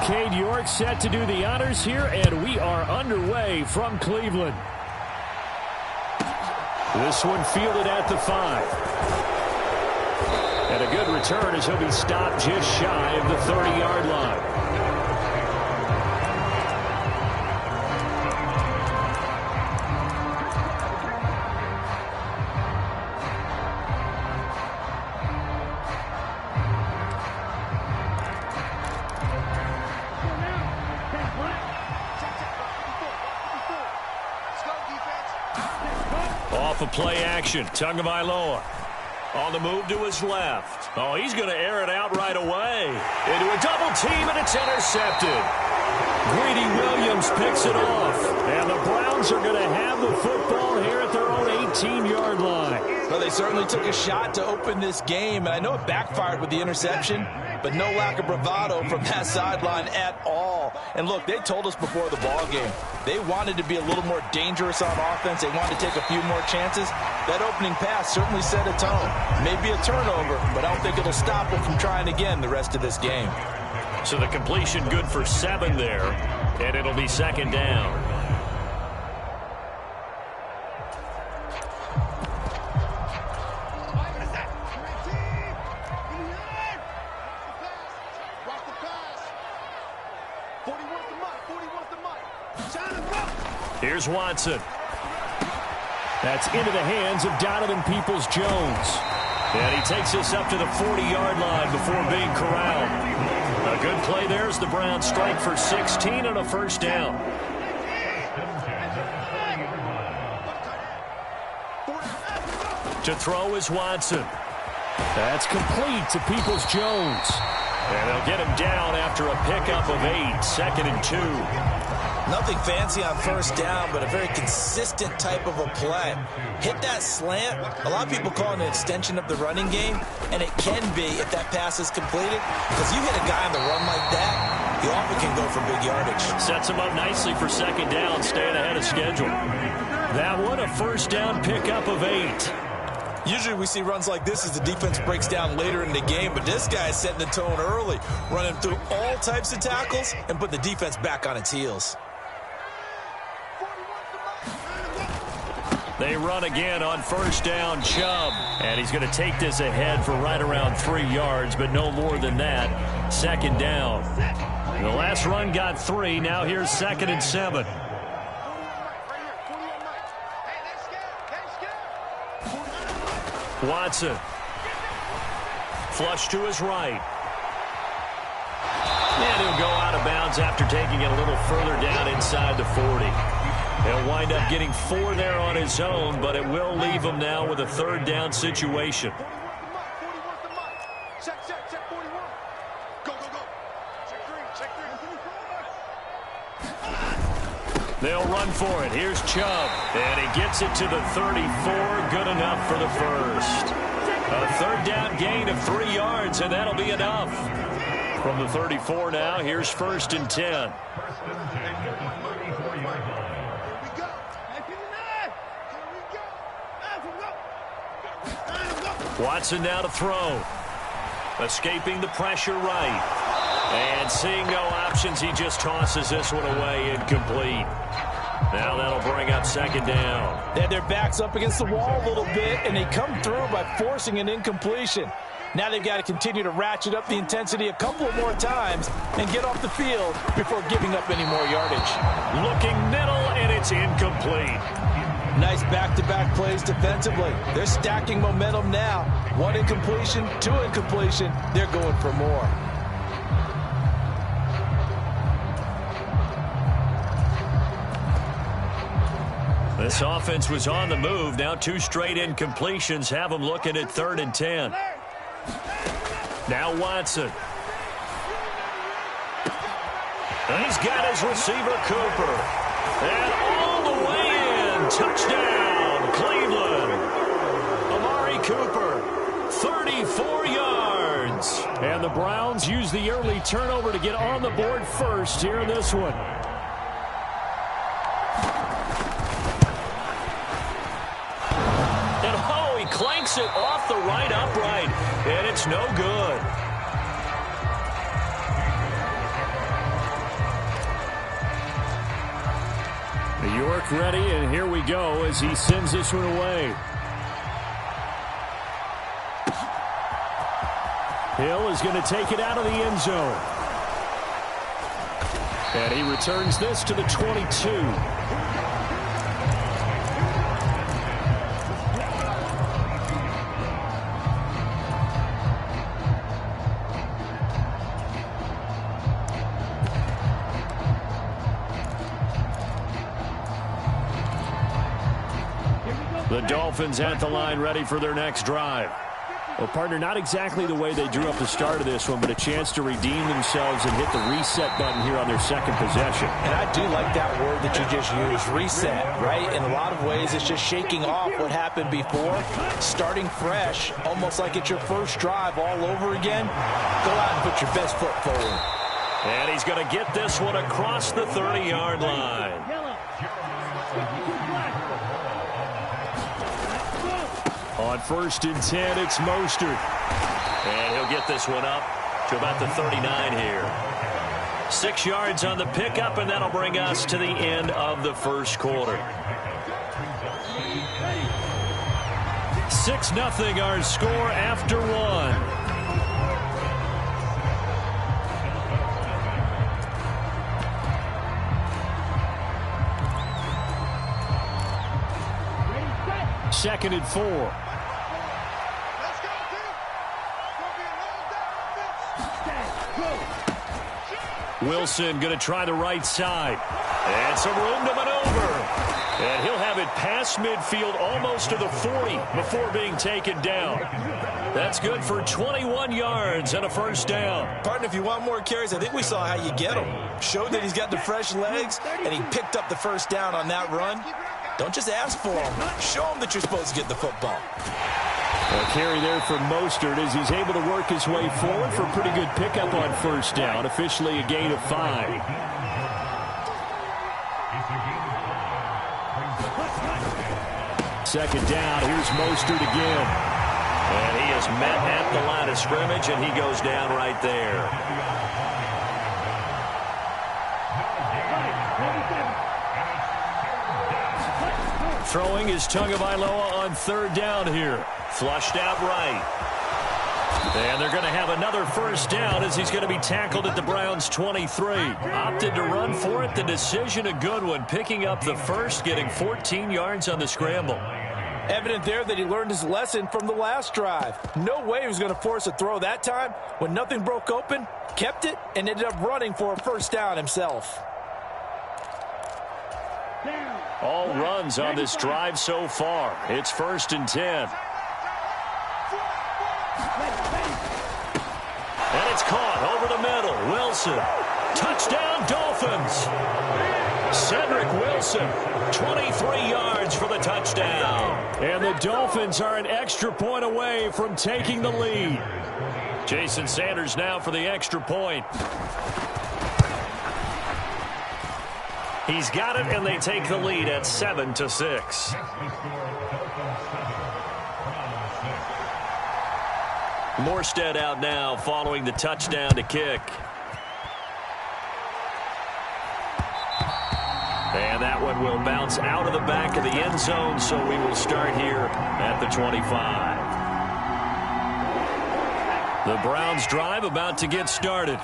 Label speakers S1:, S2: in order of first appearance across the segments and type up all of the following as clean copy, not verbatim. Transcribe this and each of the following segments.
S1: Cade York set to do the honors here, and we are underway from Cleveland. This one fielded at the 5. And a good return as he'll be stopped just shy of the 30-yard line. Off of play action, Tagovailoa on the move to his left. Oh, he's going to air it out right away. Into a double team, and it's intercepted. Greedy Williams picks it off. And the Browns are going to have the football here at their own 18-yard line.
S2: Well, they certainly took a shot to open this game, and I know it backfired with the interception, but no lack of bravado from that sideline at all. And look, they told us before the ball game, they wanted to be a little more dangerous on offense. They wanted to take a few more chances. That opening pass certainly set a tone. Maybe a turnover, but I don't think it'll stop them from trying again the rest of this game.
S1: So the completion good for 7 there, and it'll be second down. Here's Watson. That's into the hands of Donovan Peoples-Jones. And he takes this up to the 40-yard line before being corralled. A good play there as the Browns strike for 16 and a first down. To throw is Watson. That's complete to Peoples-Jones. And they'll get him down after a pickup of 8, 2nd and 2.
S2: Nothing fancy on first down, but a very consistent type of a play. Hit that slant. A lot of people call it an extension of the running game, and it can be if that pass is completed, because you hit a guy on the run like that, he often can go for big yardage.
S1: Sets him up nicely for second down, staying ahead of schedule. That one, a first down pickup of 8.
S2: Usually we see runs like this as the defense breaks down later in the game, but this guy is setting the tone early, running through all types of tackles and put the defense back on its heels.
S1: They run again on first down, Chubb. And he's going to take this ahead for right around 3 yards, but no more than that. Second down. The last run got 3. Now here's 2nd and 7. Watson. Flush to his right. And he'll go out of bounds after taking it a little further down inside the 40. He'll wind up getting 4 there on his own, but it will leave him now with a third down situation. They'll run for it. Here's Chubb. And he gets it to the 34. Good enough for the first. A third down gain of 3 yards, and that'll be enough. From the 34 now, here's 1st and 10. Watson now to throw. Escaping the pressure right. And seeing no options, he just tosses this one away, incomplete. Now that'll bring up second down.
S2: They had their backs up against the wall a little bit, and they come through by forcing an incompletion. Now they've got to continue to ratchet up the intensity a couple more times and get off the field before giving up any more yardage.
S1: Looking middle, and it's incomplete.
S2: Nice back-to-back plays defensively. They're stacking momentum now. 1 incompletion, 2 incompletion. They're going for more.
S1: This offense was on the move. Now 2 straight incompletions have them looking at 3rd and 10. Now Watson. And he's got his receiver, Cooper. And all the way in. Touchdown, Cleveland. Amari Cooper, 34 yards. And the Browns use the early turnover to get on the board first here in this one. And oh, he clanks it off the right upright. And it's no good. York ready, and here we go as he sends this one away. Hill is going to take it out of the end zone. And he returns this to the 22. The Dolphins at the line ready for their next drive. Well, partner, not exactly the way they drew up the start of this one, but a chance to redeem themselves and hit the reset button here on their second possession.
S2: And I do like that word that you just used, reset, right? In a lot of ways, it's just shaking off what happened before, starting fresh, almost like it's your first drive all over again. Go out and put your best foot forward.
S1: And he's going to get this one across the 30-yard line. On 1st and 10, it's Mostert. And he'll get this one up to about the 39 here. 6 yards on the pickup, and that'll bring us to the end of the first quarter. 6-0 our score after one. Second and 4. Wilson going to try the right side. And some room to maneuver. And he'll have it past midfield almost to the 40 before being taken down. That's good for 21 yards and a first down.
S2: Partner, if you want more carries, I think we saw how you get them. Showed that he's got the fresh legs, and he picked up the first down on that run. Don't just ask for him. Show him that you're supposed to get the football.
S1: A carry there from Mostert as he's able to work his way forward for a pretty good pickup on first down. Officially a gain of 5. Second down. Here's Mostert again. And he is met at the line of scrimmage, and he goes down right there. Throwing is Tagovailoa on 3rd down here. Flushed out right. And they're going to have another first down as he's going to be tackled at the Browns' 23. Opted to run for it. The decision a good one. Picking up the first, getting 14 yards on the scramble.
S2: Evident there that he learned his lesson from the last drive. No way he was going to force a throw that time. When nothing broke open, kept it, and ended up running for a first down himself.
S1: All runs on this drive so far. It's 1st and 10. And it's caught over the middle. Wilson. Touchdown, Dolphins. Cedric Wilson, 23 yards for the touchdown. And the Dolphins are an extra point away from taking the lead. Jason Sanders now for the extra point. He's got it, and they take the lead at 7-6. Morstead out now following the touchdown to kick. And that one will bounce out of the back of the end zone, so we will start here at the 25. The Browns drive about to get started.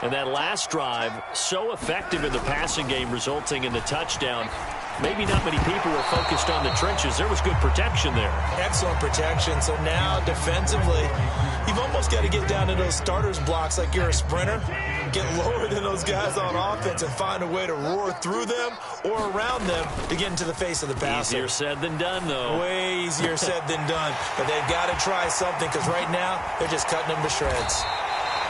S1: And that last drive, so effective in the passing game, resulting in the touchdown. Maybe not many people were focused on the trenches. There was good protection there.
S2: Excellent protection. So now, defensively, you've almost got to get down to those starters blocks like you're a sprinter. Get lower than those guys on offense and find a way to roar through them or around them to get into the face of the passer.
S1: Easier said than done, though.
S2: Way easier said than done. But they've got to try something because right now, they're just cutting them to shreds.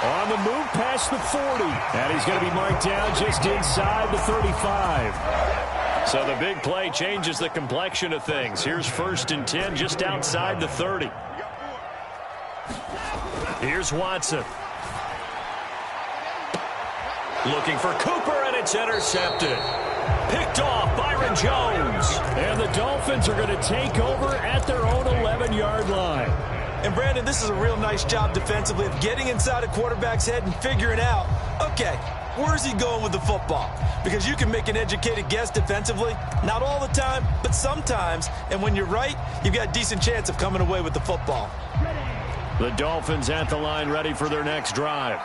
S1: On the move past the 40. And he's going to be marked down just inside the 35. So the big play changes the complexion of things. Here's 1st and 10 just outside the 30. Here's Watson. Looking for Cooper, and it's intercepted. Picked off Byron Jones. And the Dolphins are going to take over at their own 11-yard line.
S2: And, Brandon, this is a real nice job defensively of getting inside a quarterback's head and figuring out, okay, Where's he going with the football? Because you can make an educated guess defensively. Not all the time, but sometimes. And when you're right, you've got a decent chance of coming away with the football.
S1: The Dolphins at the line ready for their next drive.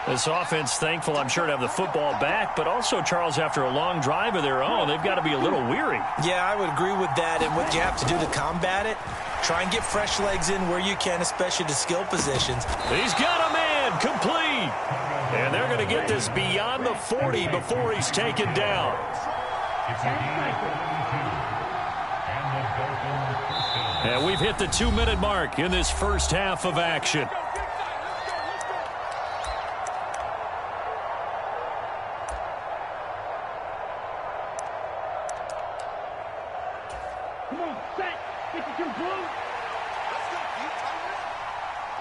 S1: This offense thankful, I'm sure, to have the football back, but also, Charles, after a long drive of their own, they've got to be a little weary.
S2: Yeah, I would agree with that. And what you have to do to combat it, try and get fresh legs in where you can, especially to skill positions.
S1: He's got a man complete. And they're going to get this beyond the 40 before he's taken down. And we've hit the 2-minute mark in this first half of action.
S3: Come on, set. 52 blue.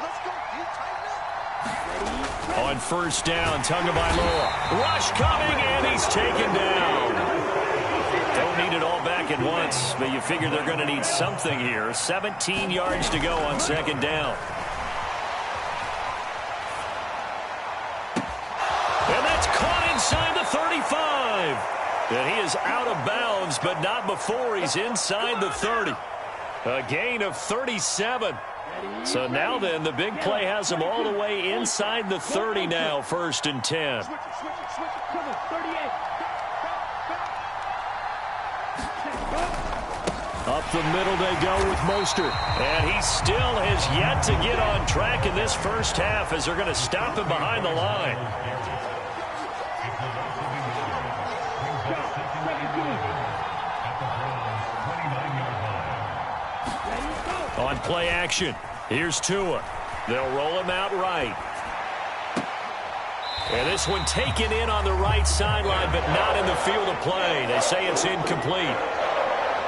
S3: Let's go,
S1: On first down, Tagovailoa. Rush coming, and he's taken down. Don't need it all back at once, but you figure they're going to need something here. 17 yards to go on second down. And that's caught inside the 35. And he is out of bounds, but not before he's inside the 30. A gain of 37. So now then, the big play has him all the way inside the 30 now, 1st and 10. Up the middle they go with Mostert. And he still has yet to get on track in this first half as they're going to stop him behind the line. On play action, here's Tua. They'll roll him out right. And this one taken in on the right sideline, but not in the field of play. They say it's incomplete.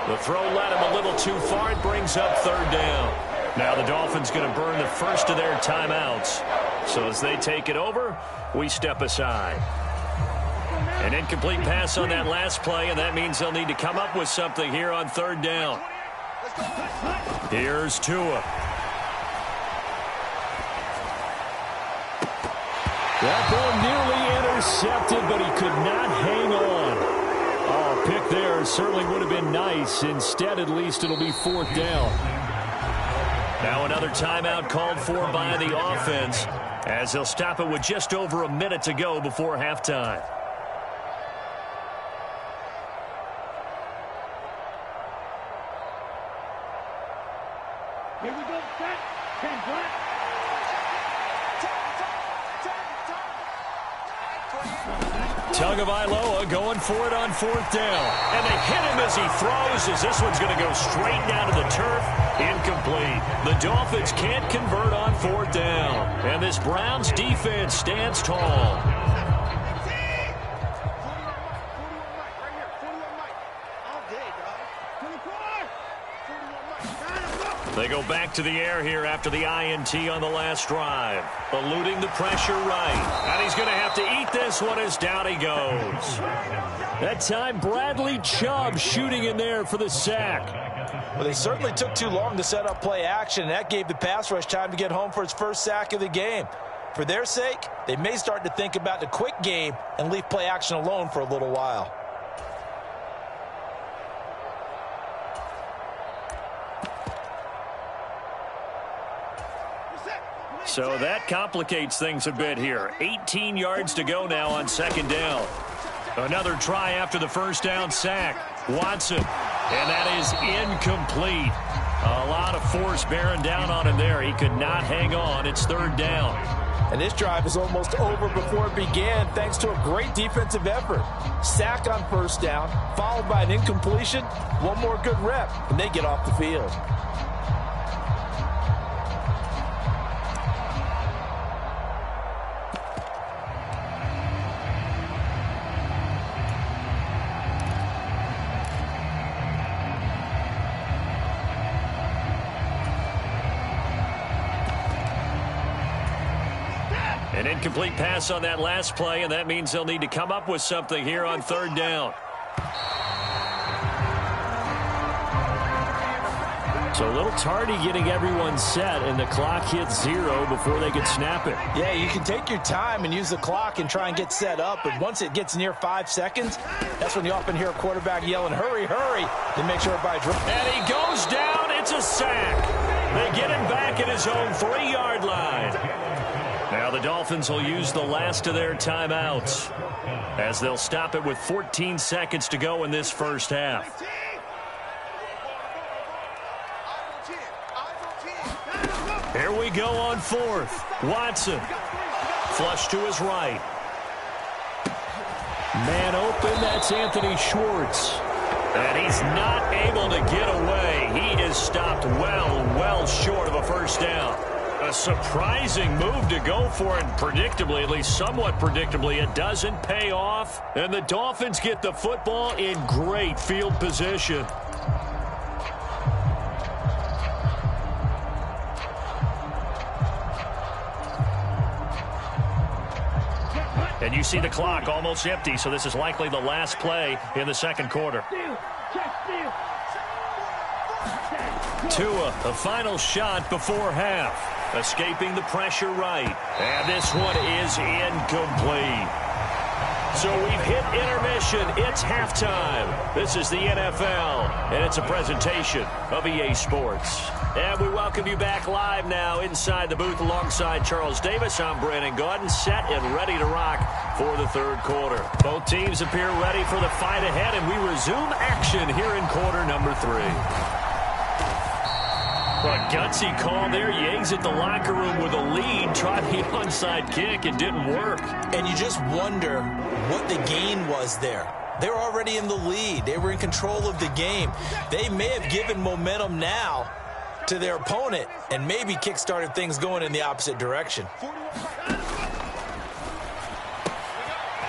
S1: The throw led him a little too far. It brings up 3rd down. Now the Dolphins going to burn the first of their timeouts. So as they take it over, we step aside. An incomplete pass on that last play, and that means they'll need to come up with something here on 3rd down. Here's Tua. That ball nearly intercepted, but he could not hang on. Oh, pick there certainly would have been nice. Instead, at least, it'll be 4th down. Now another timeout called for by the offense as they'll stop it with just over a minute to go before halftime.
S3: Here we go, set. 10 flat.
S1: Tagovailoa going for it on 4th down. And they hit him as he throws, as this one's going to go straight down to the turf. Incomplete. The Dolphins can't convert on 4th down. And this Browns defense stands tall. They go back to the air here after the INT on the last drive. Eluding the pressure right. And he's going to have to eat this one as down he goes. That time, Bradley Chubb shooting in there for the sack.
S2: Well, they certainly took too long to set up play action, and that gave the pass rush time to get home for his first sack of the game. For their sake, they may start to think about the quick game and leave play action alone for a little while.
S1: So that complicates things a bit here. 18 yards to go now on 2nd down. Another try after the first down sack. Watson. And that is incomplete. A lot of force bearing down on him there. He could not hang on. It's 3rd down.
S2: And this drive is almost over before it began thanks to a great defensive effort. Sack on 1st down, followed by an incompletion. One more good rep, and they get off the field.
S1: An incomplete pass on that last play, and that means they'll need to come up with something here on 3rd down. So a little tardy getting everyone set, and the clock hits 0 before they can snap it.
S2: Yeah, you can take your time and use the clock and try and get set up, but once it gets near 5 seconds, that's when you often hear a quarterback yelling, hurry, hurry, to make sure everybody's ready.
S1: And he goes down. It's a sack. They get him back at his own 3-yard line. Now the Dolphins will use the last of their timeouts as they'll stop it with 14 seconds to go in this first half. Here we go on 4th. Watson. Flush to his right. Man open, that's Anthony Schwartz. And he's not able to get away. He is stopped well short of a first down. A surprising move to go for it, predictably, at least somewhat predictably, it doesn't pay off. And the Dolphins get the football in great field position. And you see the clock almost empty, so this is likely the last play in the second quarter. Tua, a final shot before half. Escaping the pressure right. And this one is incomplete. So we've hit intermission. It's halftime. This is the NFL, and it's a presentation of EA Sports. And we welcome you back live now inside the booth alongside Charles Davis. I'm Brandon Gaudin, set and ready to rock for the third quarter. Both teams appear ready for the fight ahead, and we resume action here in quarter number 3. A gutsy call there. You exit the locker room with a lead, tried the onside kick, and didn't work.
S2: And you just wonder what the gain was there. They were already in the lead. They were in control of the game. They may have given momentum now to their opponent and maybe kick-started things going in the opposite direction.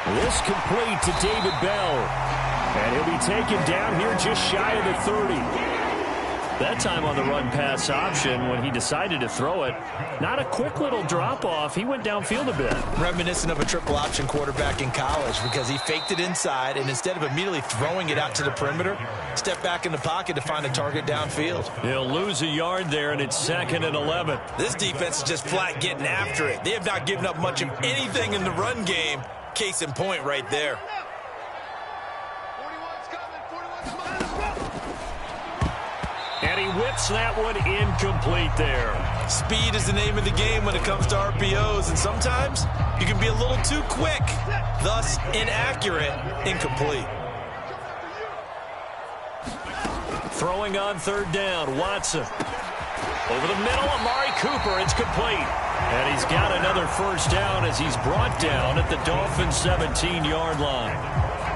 S1: This complete to David Bell. And he'll be taken down here just shy of the 30. That time on the run-pass option when he decided to throw it. Not a quick little drop-off. He went downfield a bit.
S2: Reminiscent of a triple-option quarterback in college because he faked it inside, and instead of immediately throwing it out to the perimeter, stepped back in the pocket to find a target downfield.
S1: He'll lose a yard there, and it's 2nd and 11.
S2: This defense is just flat getting after it. They have not given up much of anything in the run game. Case in point right there.
S1: And he whips that one incomplete there.
S2: Speed is the name of the game when it comes to RPOs, and sometimes you can be a little too quick, thus inaccurate, incomplete.
S1: Throwing on 3rd down, Watson. Over the middle, Amari Cooper, it's complete. And he's got another first down as he's brought down at the Dolphins' 17-yard line.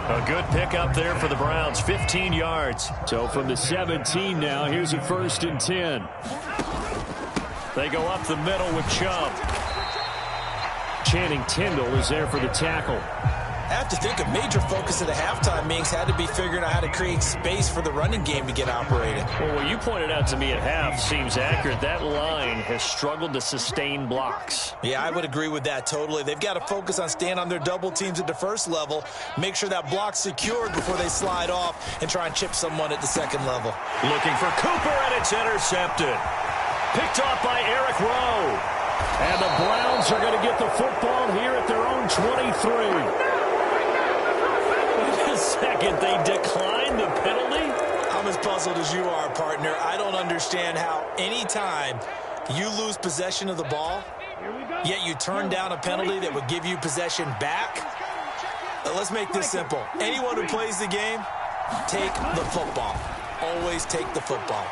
S1: A good pickup there for the Browns, 15 yards. So from the 17 now, here's a 1st and 10. They go up the middle with Chubb. Channing Tindall is there for the tackle.
S2: I have to think a major focus of the halftime meetings had to be figuring out how to create space for the running game to get operated.
S1: Well, what you pointed out to me at half seems accurate. That line has struggled to sustain blocks.
S2: Yeah, I would agree with that totally. They've got to focus on staying on their double teams at the first level, make sure that block's secured before they slide off and try and chip someone at the second level.
S1: Looking for Cooper, and it's intercepted. Picked off by Eric Rowe. And the Browns are going to get the football here at their own 23. Second, they declined the penalty.
S2: I'm as puzzled as you are, partner. I don't understand how any time you lose possession of the ball, yet you turn down a penalty that would give you possession back. Let's make this simple. Anyone who plays the game, take the football. Always take the football.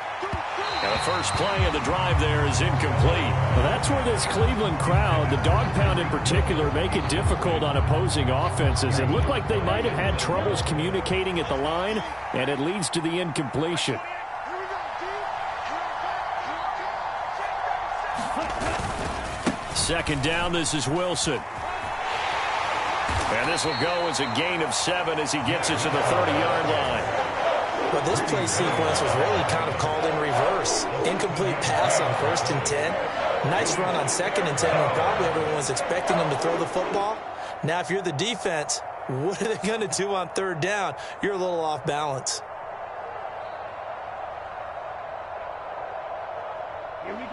S1: And the first play of the drive there is incomplete. Well, that's where this Cleveland crowd, the dog pound in particular, make it difficult on opposing offenses. It looked like they might have had troubles communicating at the line, and it leads to the incompletion. Second down, this is Wilson. And this will go as a gain of 7 as he gets it to the 30-yard line.
S2: But this play sequence was really kind of called in reverse. Incomplete pass on 1st and 10. Nice run on 2nd and 10 when probably everyone was expecting them to throw the football. Now, if you're the defense, what are they going to do on 3rd down? You're a little off balance.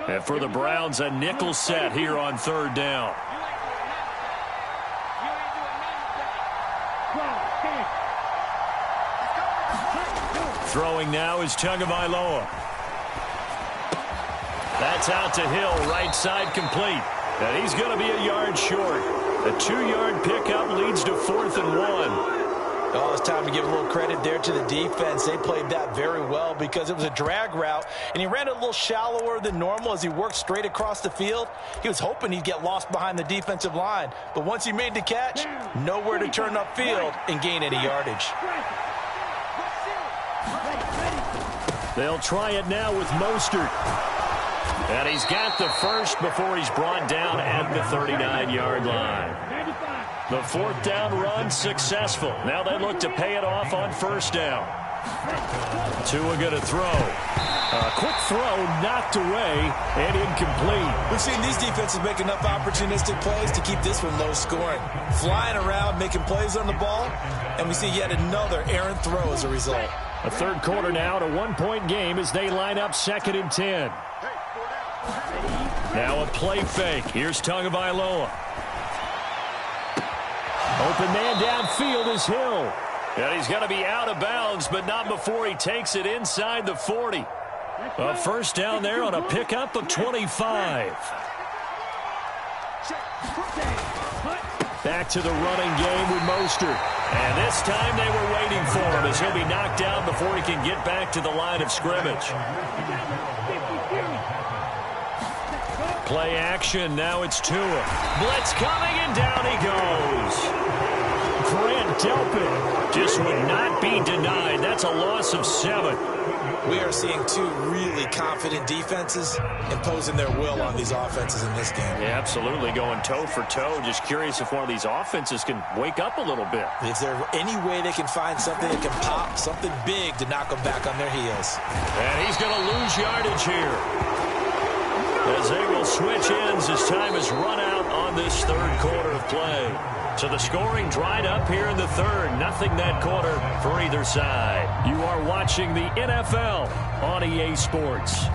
S1: And for the Browns, a nickel set here on third down. Throwing now is Tagovailoa. That's out to Hill, right side complete. And he's going to be a yard short. A 2-yard pickup leads to 4th and 1.
S2: Oh, it's time to give a little credit there to the defense. They played that very well because it was a drag route, and he ran it a little shallower than normal as he worked straight across the field. He was hoping he'd get lost behind the defensive line, but once he made the catch, nowhere to turn upfield and gain any yardage.
S1: They'll try it now with Mostert. And he's got the first before he's brought down at the 39-yard line. The 4th down run successful. Now they look to pay it off on 1st down. Tua going to throw. A quick throw knocked away and incomplete.
S2: We've seen these defenses make enough opportunistic plays to keep this one low scoring. Flying around, making plays on the ball, and we see yet another errant throw as a result.
S1: A third quarter now to 1-point game as they line up 2nd and 10. Now a play fake. Here's Tagovailoa. Open man downfield is Hill. And he's going to be out of bounds, but not before he takes it inside the 40. A 1st down there on a pickup of 25. Back to the running game with Mostert. And this time they were waiting for him as he'll be knocked down before he can get back to the line of scrimmage. Play action. Now it's Tua. Blitz coming, and down he goes. Grant Delpit just would not be denied. That's a loss of 7.
S2: We are seeing two really confident defenses imposing their will on these offenses in this game.
S1: Yeah, absolutely, going toe for toe. Just curious if one of these offenses can wake up a little bit.
S2: Is there any way they can find something that can pop, something big to knock them back on their heels?
S1: And he's going to lose yardage here, as they will switch ends as time is run out on this third quarter of play. So the scoring dried up here in the third. Nothing that quarter for either side. You are watching the NFL on EA Sports.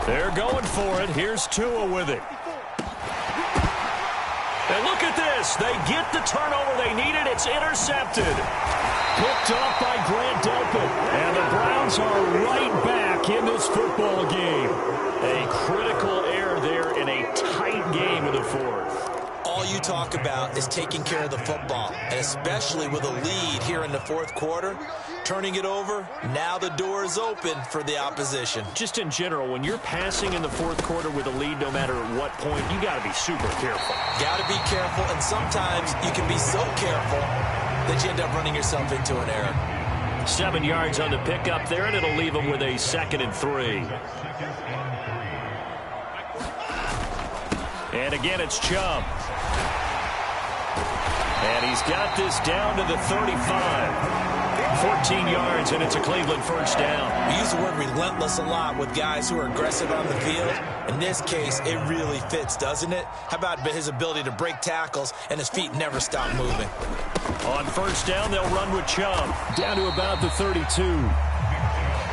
S1: They're going for it. Here's Tua with it. And look at this. They get the turnover they needed. It's intercepted. Picked off by Grant Delpit. And the Browns are right back in this football game. A critical error there in a tight game in the 4th.
S2: All you talk about is taking care of the football, and especially with a lead here in the 4th quarter, turning it over, now the door is open for the opposition.
S1: Just in general, when you're passing in the 4th quarter with a lead, no matter at what point, you got to be super careful.
S2: Got to be careful, and sometimes you can be so careful that you end up running yourself into an error.
S1: 7 yards on the pickup there, and it'll leave them with a 2nd and 3. And again, it's Chubb. And he's got this down to the 35. 14 yards, and it's a Cleveland 1st down.
S2: We use the word relentless a lot with guys who are aggressive on the field. In this case, it really fits, doesn't it? How about his ability to break tackles and his feet never stop moving?
S1: On 1st down, they'll run with Chubb. Down to about the 32.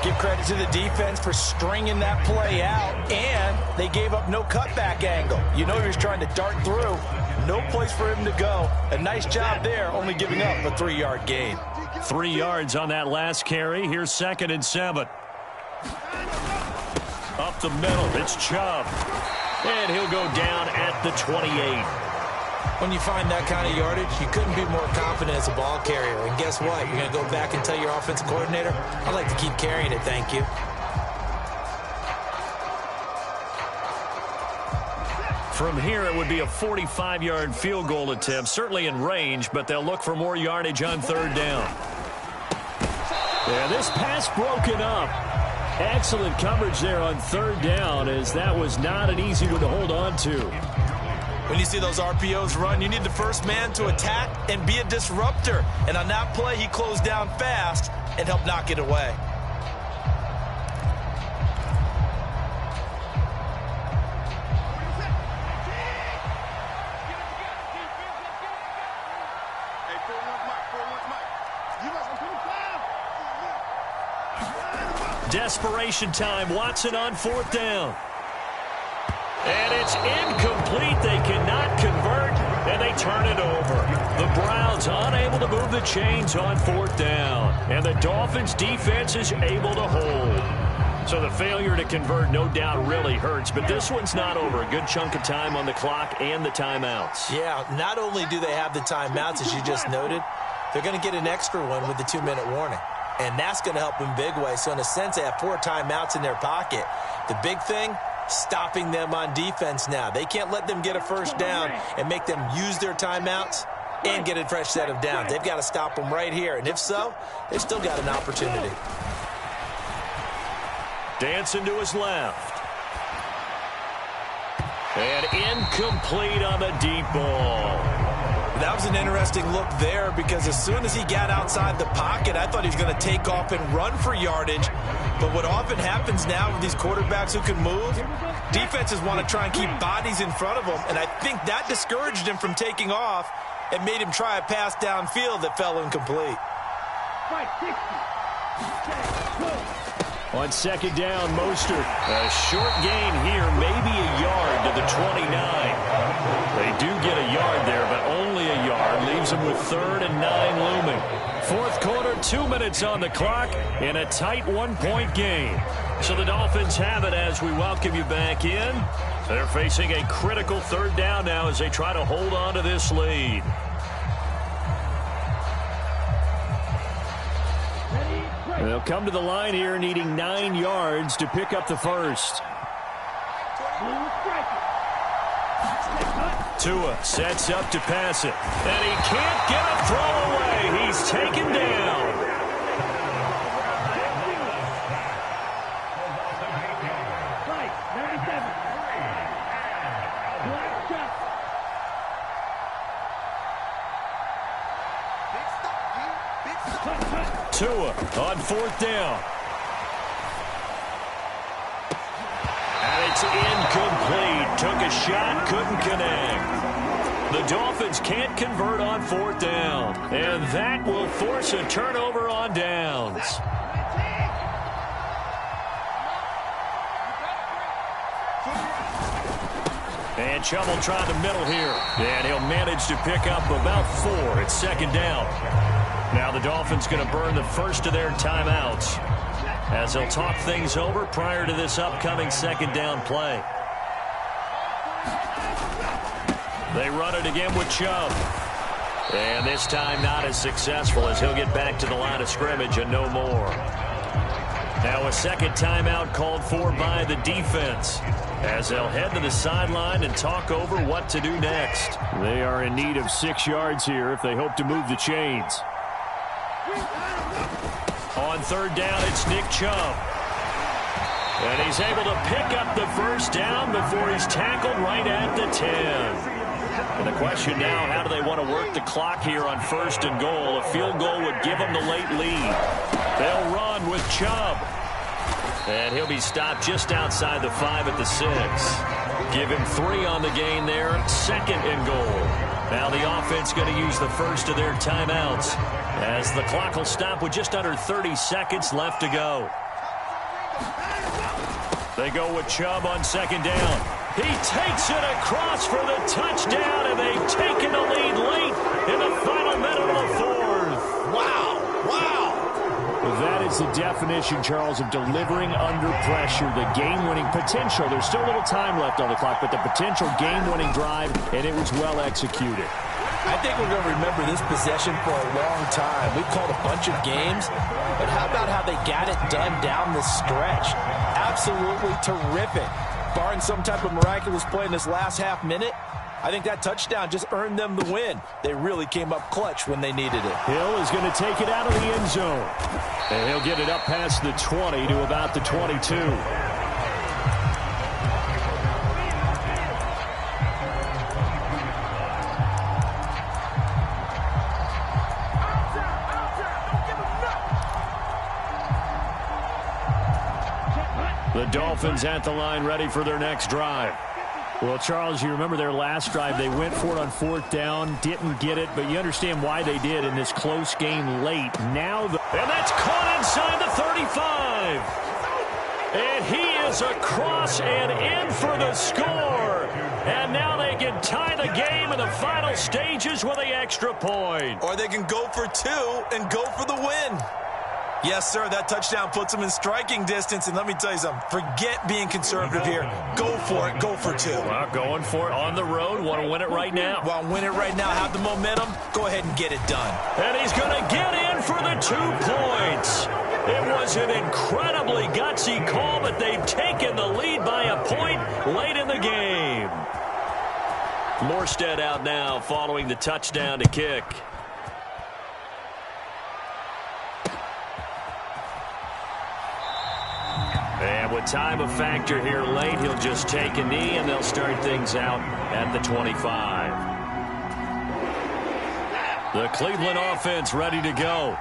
S2: Give credit to the defense for stringing that play out, and they gave up no cutback angle. You know he was trying to dart through. No place for him to go. A nice job there, only giving up a 3-yard gain.
S1: 3 yards on that last carry. Here's 2nd and 7. Up the middle, it's Chubb. And he'll go down at the 28.
S2: When you find that kind of yardage, you couldn't be more confident as a ball carrier. And guess what? You're going to go back and tell your offensive coordinator, I'd like to keep carrying it, thank you.
S1: From here, it would be a 45-yard field goal attempt, certainly in range, but they'll look for more yardage on 3rd down. Yeah, this pass broken up. Excellent coverage there on 3rd down, as that was not an easy one to hold on to.
S2: When you see those RPOs run, you need the first man to attack and be a disruptor. And on that play, he closed down fast and helped knock it away.
S1: Desperation time. Watson on 4th down. And it's incomplete. They cannot convert, and they turn it over. The Browns unable to move the chains on 4th down. And the Dolphins defense is able to hold. So the failure to convert no doubt really hurts, but this one's not over. A good chunk of time on the clock and the timeouts.
S2: Yeah, not only do they have the timeouts, as you just noted, they're going to get an extra one with the 2-minute warning. And that's going to help in big way. So in a sense, they have 4 timeouts in their pocket. The big thing, stopping them on defense now. They can't let them get a first down and make them use their timeouts and get a fresh set of downs. They've got to stop them right here. And if so, they've still got an opportunity.
S1: Dancing to his left. And incomplete on the deep ball.
S2: That was an interesting look there because as soon as he got outside the pocket, I thought he was going to take off and run for yardage. But what often happens now with these quarterbacks who can move, defenses want to try and keep bodies in front of them. And I think that discouraged him from taking off and made him try a pass downfield that fell incomplete.
S1: On 2nd down, Mostert. A short gain here, maybe a yard to the 29. They do get a yard there, but only a yard. Leaves them with 3rd and 9 looming. 4th quarter, 2 minutes on the clock, in a tight 1-point game. So the Dolphins have it as we welcome you back in. They're facing a critical 3rd down now as they try to hold on to this lead. They'll come to the line here needing 9 yards to pick up the first. Tua sets up to pass it. And he can't get a throw away. He's taken down. Tua on 4th down. And it's incomplete. Took a shot, couldn't connect. The Dolphins can't convert on 4th down. And that will force a turnover on downs. And Chubb will try the middle here. And he'll manage to pick up about 4. It's 2nd down. Now the Dolphins going to burn the first of their timeouts as they'll talk things over prior to this upcoming 2nd down play. They run it again with Chubb. And this time not as successful as he'll get back to the line of scrimmage and no more. Now a 2nd timeout called for by the defense as they'll head to the sideline and talk over what to do next. They are in need of 6 yards here if they hope to move the chains. On 3rd down, it's Nick Chubb. And he's able to pick up the first down before he's tackled right at the 10. And the question now, how do they want to work the clock here on 1st and goal? A field goal would give them the late lead. They'll run with Chubb. And he'll be stopped just outside the 5 at the 6. Give him 3 on the gain there. 2nd and goal. Now the offense going to use the first of their timeouts as the clock will stop with just under 30 seconds left to go. They go with Chubb on 2nd down. He takes it across for the touchdown, and they've taken the lead late in the final minute of the 4th.
S2: Wow. Wow.
S1: That is the definition, Charles, of delivering under pressure. The game-winning potential. There's still a little time left on the clock, but the potential game-winning drive, and it was well executed.
S2: I think we're going to remember this possession for a long time. We've called a bunch of games, but how about how they got it done down the stretch? Absolutely terrific. Barring some type of miraculous play in this last half minute, I think that touchdown just earned them the win. They really came up clutch when they needed it.
S1: Hill is going to take it out of the end zone. And he'll get it up past the 20 to about the 22. The Dolphins at the line ready for their next drive.
S4: Well, Charles, you remember their last drive. They went for it on 4th down, didn't get it, but you understand why they did in this close game late. Now,
S1: and that's caught inside the 35. And he is across and in for the score. And now they can tie the game in the final stages with the extra point.
S2: Or they can go for 2 and go for the win. Yes, sir, that touchdown puts them in striking distance. And let me tell you something, forget being conservative here. Go for it, go for 2.
S1: Well, going for it on the road. Want to win it right now.
S2: Want to win it right now, have the momentum, go ahead and get it done.
S1: And he's going to get in for the 2 points. It was an incredibly gutsy call, but they've taken the lead by a point late in the game. Morstead out now following the touchdown to kick. And with time a factor here late, he'll just take a knee, and they'll start things out at the 25. The Cleveland offense ready to go.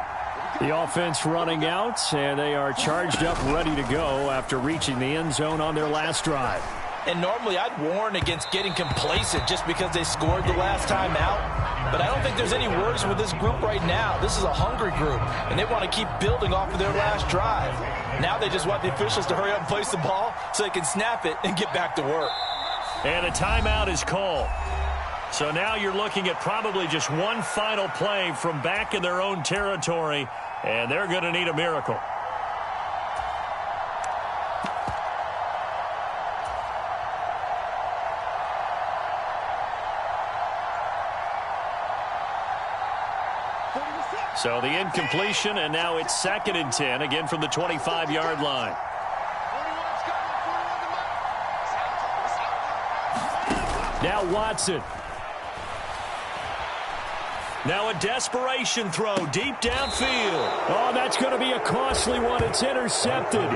S4: The offense running out, and they are charged up, ready to go after reaching the end zone on their last drive.
S2: And normally I'd warn against getting complacent just because they scored the last time out. But I don't think there's any worries with this group right now. This is a hungry group, and they want to keep building off of their last drive. Now they just want the officials to hurry up and place the ball so they can snap it and get back to work.
S1: And a timeout is called. So now you're looking at probably just one final play from back in their own territory, and they're going to need a miracle. So the incompletion, and now it's 2nd and 10, again from the 25-yard line.
S4: Now Watson.
S1: Now a desperation throw deep downfield.
S4: Oh, that's going to be a costly one. It's intercepted.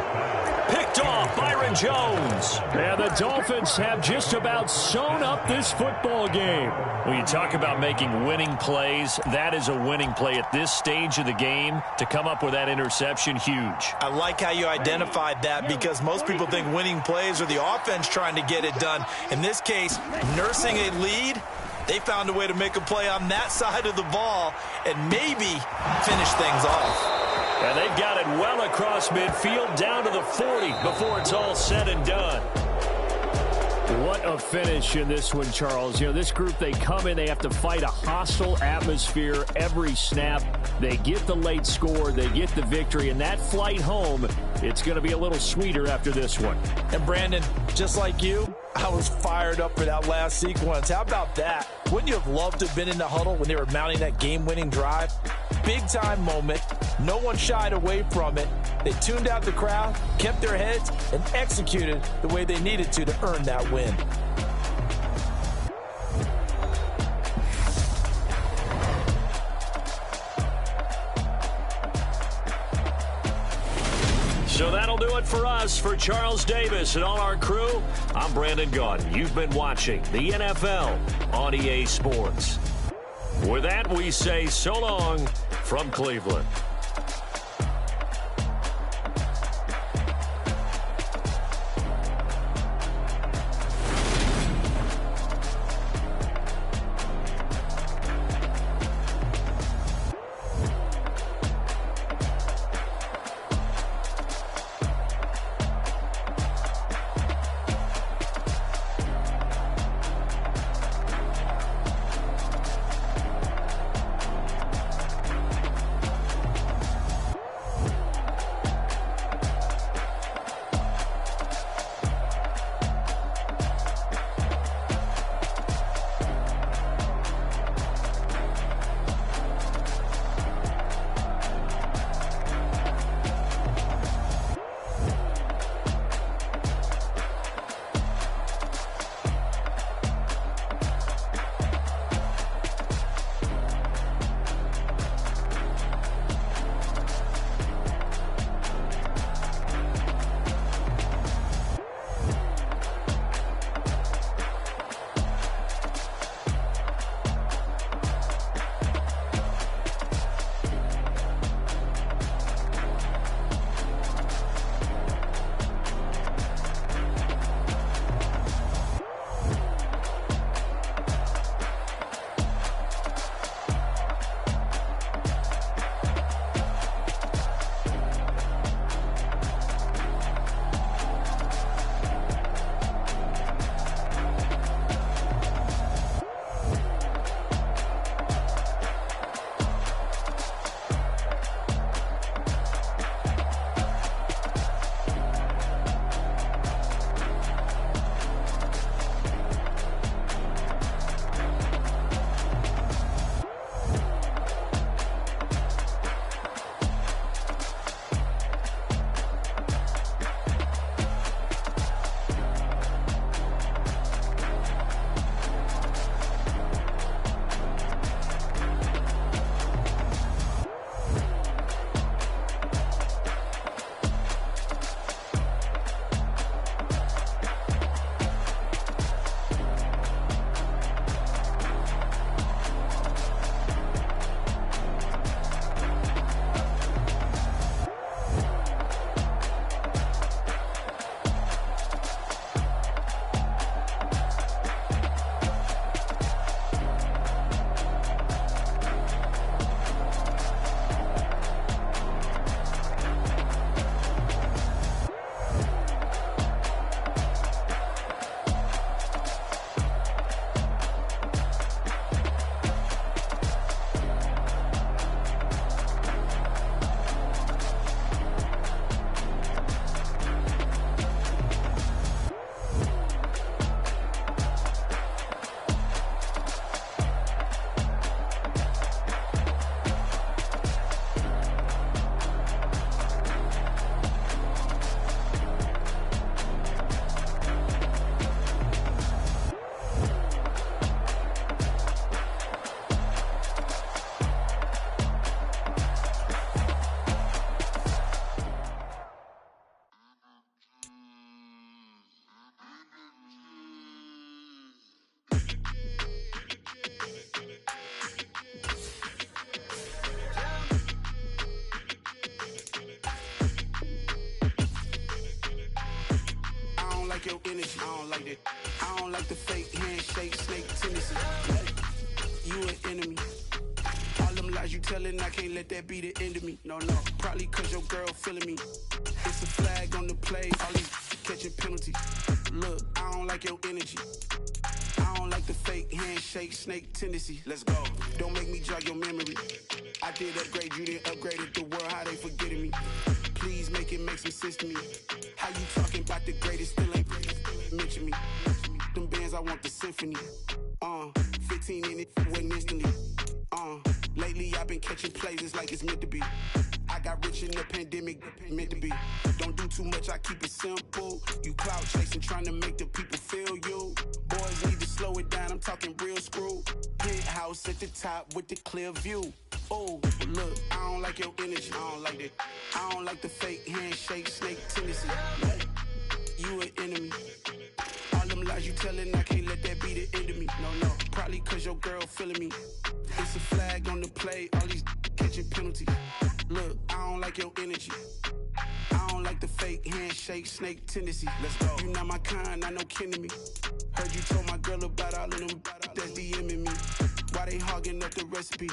S1: Picked off Byron Jones.
S4: And the Dolphins have just about sewn up this football game.
S1: When you talk about making winning plays, that is a winning play at this stage of the game. To come up with that interception, huge.
S2: I like how you identified that, because most people think winning plays are the offense trying to get it done. In this case, nursing a lead, they found a way to make a play on that side of the ball and maybe finish things off.
S1: And they've got it well across midfield down to the 40 before it's all said and done.
S4: What a finish in this one, Charles. You know, this group, they come in, they have to fight a hostile atmosphere every snap. They get the late score, they get the victory, and that flight home, it's going to be a little sweeter after this one.
S2: And Brandon, just like you, I was fired up for that last sequence. How about that? Wouldn't you have loved to have been in the huddle when they were mounting that game-winning drive? Big-time moment. No one shied away from it. They tuned out the crowd, kept their heads, and executed the way they needed to earn that win.
S1: So that'll do it for us. For Charles Davis and all our crew, I'm Brandon Gaudin. You've been watching the NFL on EA Sports. With that, we say so long from Cleveland.
S5: your energy. I don't like that. I don't like the fake handshake, snake tendency. You an enemy. All them lies you telling, I can't let that be the end of me. No, probably cause your girl feeling me. It's a flag on the play, all these catching penalties. Look, I don't like your energy. I don't like the fake handshake, snake tendency. Let's go. Don't make me jog your memory. I did upgrade, you didn't upgrade it. The world, how they forgetting me. Please make it make some sense to me. How you talking about the greatest, still ain't mention me. Them bands, I want the symphony. 15 in it, went instantly. Lately I've been catching plays, it's like it's meant to be. I got rich in the pandemic, meant to be. Don't do too much, I keep it simple. You clout chasing, trying to make the people feel you. Boys need to slow it down, I'm talking real screw. Hit house at the top with the clear view. Oh, look, I don't like your energy, I don't like that. I don't like the fake handshake, snake tendency. You an enemy. All them lies you telling, I can't let that be the end of me. No, probably cause your girl feeling me. It's a flag on the play, all these catching penalties. Look, I don't like your energy. I don't like the fake handshake, snake tendency. Let's go. You not my kind, not no kin to me. Heard you told my girl about all of them that's DMing me. Why they hogging up the recipe?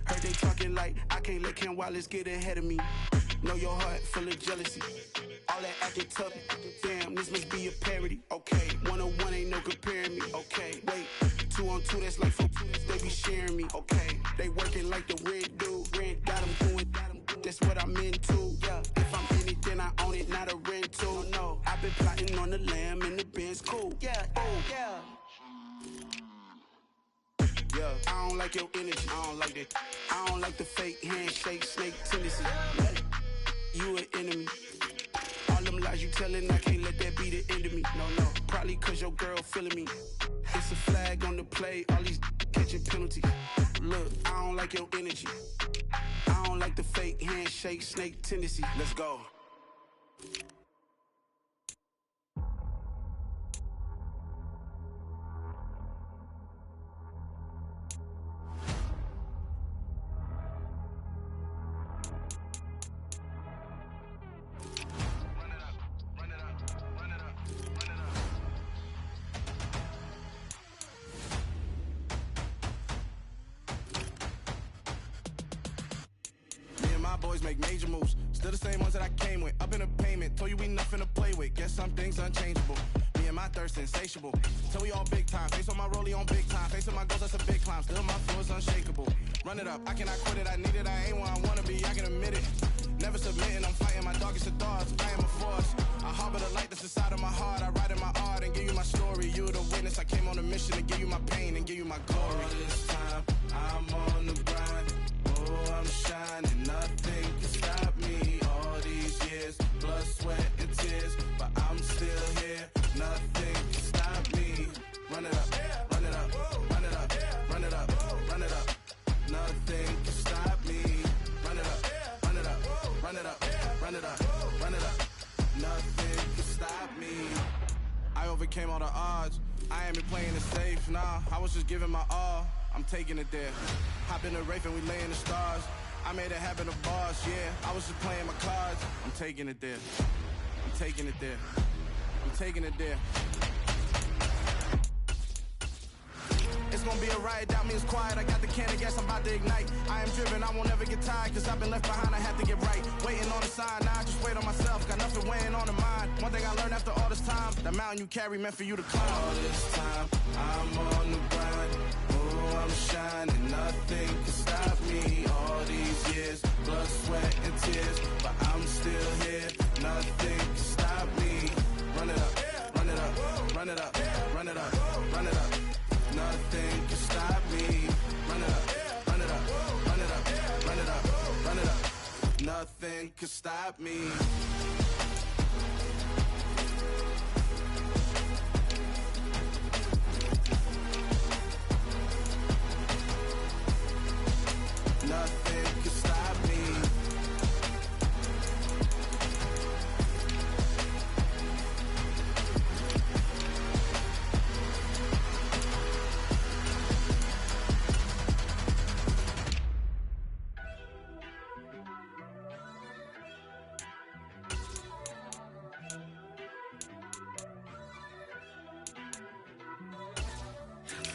S5: Heard they talking like I can't let Ken Wallace get ahead of me. Know your heart full of jealousy. All that acting tough, damn, this must be a parody. Okay, 101 ain't no comparing me. Okay, wait, 2 on 2, that's like 4, they be sharing me. Okay, they working like the red dude. Red got them doing, that's what I'm into. Yeah, if I'm in it, then I own it, not a rental. No, I've been plotting on the lamb and the Benz cool. Yeah, oh, yeah. Yeah, I don't like your energy, I don't like that. I don't like the fake handshake, snake tendency. You an enemy. All them lies you telling, I can't let that be the end of me. No, probably cause your girl feeling me. It's a flag on the play, all these catching penalties. Look, I don't like your energy. I don't like the fake handshake, snake tendency. Let's go. Boys make major moves, still the same ones that I came with. Up in a payment, told you we nothing to play with. Guess some things unchangeable. Me and my thirst insatiable. Till we all big time. Face on my rollie on big time. Facing my goals, that's a big climb. Still my flow is unshakable. Run it up, I cannot quit it. I need it, I ain't where I wanna be. I can admit it. Never submitting, I'm fighting my dog, it's a dogs. I am a force. I harbor the light that's inside of my heart. I write in my art and give you my story. You the witness. I came on a mission to give you my pain and give you my glory. All this time, I'm on the grind. Oh, I'm shining, nothing can stop me. All these years, blood, sweat, and tears, but I'm still here. Nothing can stop me. Run it up, run it up, run it up, run it up, run it up. Nothing can stop me. Run it up, run it up, run it up, run it up, run it up. Nothing can stop me. I overcame all the odds. I ain't been playing it safe, nah. I was just giving my all. I'm taking it there. Hop in the Wraith and we lay in the stars. I made it happen to boss, yeah. I was just playing my cards. I'm taking it there. I'm taking it there. I'm taking it there. It's gonna be a riot, doubt me it's quiet. I got the can of gas, I'm about to ignite. I am driven, I won't ever get tired, cause I've been left behind, I have to get right. Waiting on the sign, now I just wait on myself. Got nothing weighing on the mind. One thing I learned after all this time, the mountain you carry meant for you to climb. All this time, I'm on the grind. Oh, I'm shining, nothing can stop me. All these years, blood, sweat, and tears, but I'm still here. Nothing can stop me. Run it up, run it up, run it up, run it up, run it up. Nothing can stop me. Run it up, run it up, run it up, run it up, run it up. Nothing can stop me. Nothing can stop me.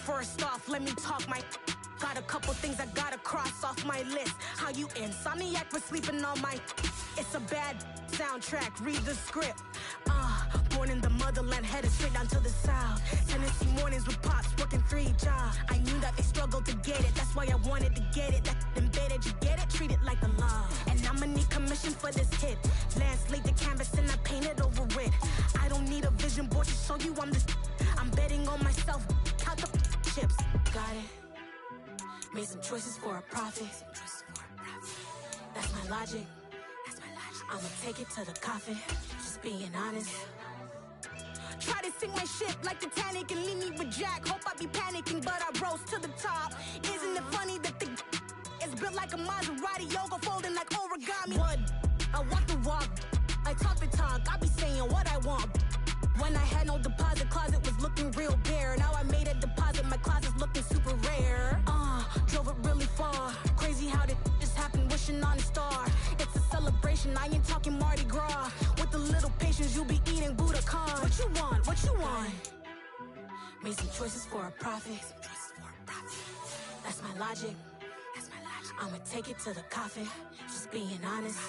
S6: First off, let me talk my. Got a couple things I gotta cross off my list. How you insomniac for sleeping on my. It's a bad soundtrack, read the script. Born in the motherland, headed straight down to the south. Tennessee mornings with pops, working 3 jobs. I knew that they struggled to get it, that's why I wanted to get it. That embedded, you get it, treat it like a law. And I'ma need commission for this hit. Lance laid the canvas and I painted over it. I don't need a vision board to show you I'm this. I'm betting on myself, count the chips. Got it. Made some choices for a profit. That's my logic. I'ma take it to the coffin. Just being honest. Try to sink my ship like Titanic and leave me with Jack. Hope I be panicking, but I rose to the top. Isn't it funny that the is built like a Maserati, yoga folding like origami? What? I walk the walk, I talk the talk. I be saying what I want. When I had no deposit, closet was looking real bare. Now I made a deposit, my closet's looking super rare. Drove it really far. Crazy how did just happen, wishing on a star. It's a celebration, I ain't talking Mardi Gras. With a little patience, you'll be eating Budokan. What you want? What you want? Made some choices for a profit. That's my logic. I'ma take it to the coffin. Just being honest.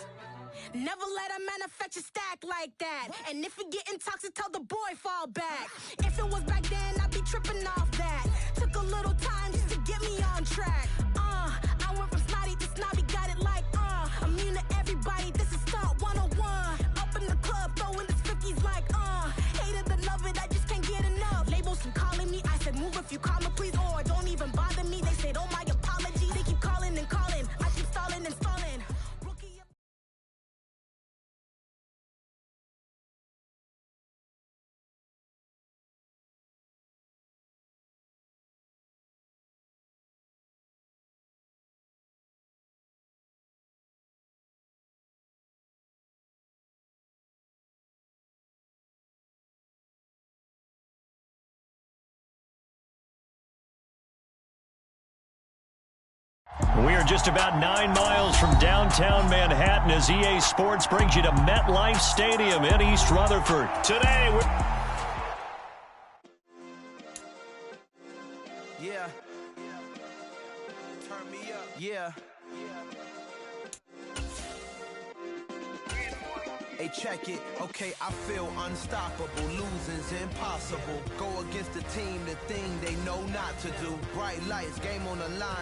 S6: Never let a manufacture stack like that. And if it getting toxic, tell the boy fall back. If it was back then, I'd be tripping off that. Took a little time just to get me on track. I went from snotty to snobby, got it like immune to everybody, this is Stunt 101. Up in the club, throwing the 50s like hate it, love it, I just can't get enough. Labels from calling me, I said move if you call me please, or don't even bother me. They said oh my apology, they keep calling and calling, I keep stalling and stalling. Rookie.
S4: We are just about 9 miles from downtown Manhattan as EA Sports brings you to MetLife Stadium in East Rutherford. Today, we're...
S5: Yeah. Turn me up. Yeah. Hey, check it. Okay, I feel unstoppable. Losing's impossible. Go against the team, the thing they know not to do. Bright lights, game on the line.